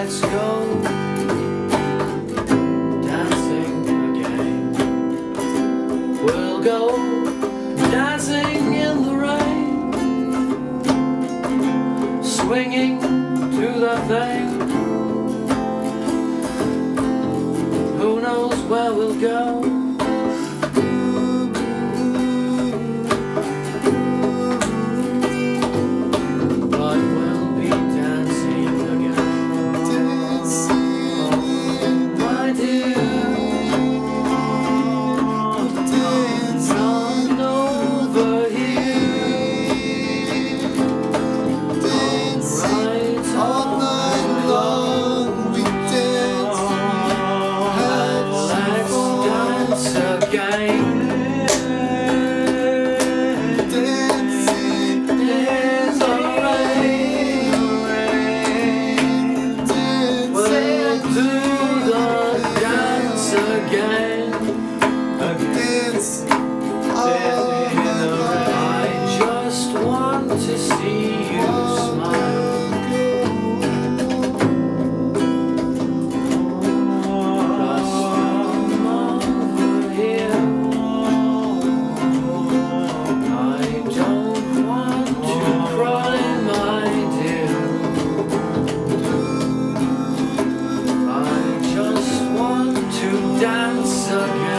let's go dancing again. We'll go dancing in the rain, swinging to the thing. Who knows where we'll go? To see you smile, just come over here. I don't want to cry, my dear. I just want to dance again.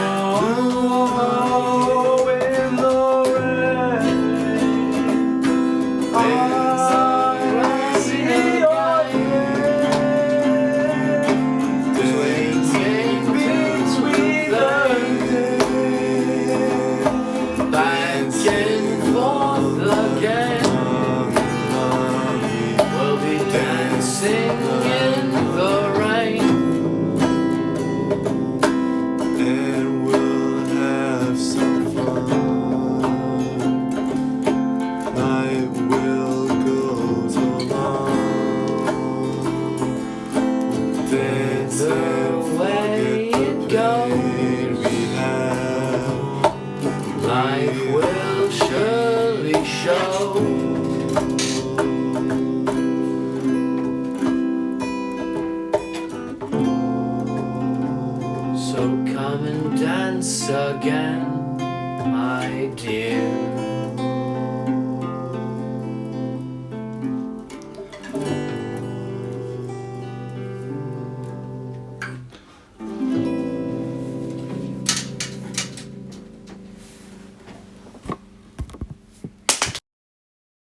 Dancing in the rain, and we'll have some fun. Night will go so long, dance the way it goes. We have life will surely show. So come and dance again, my dear.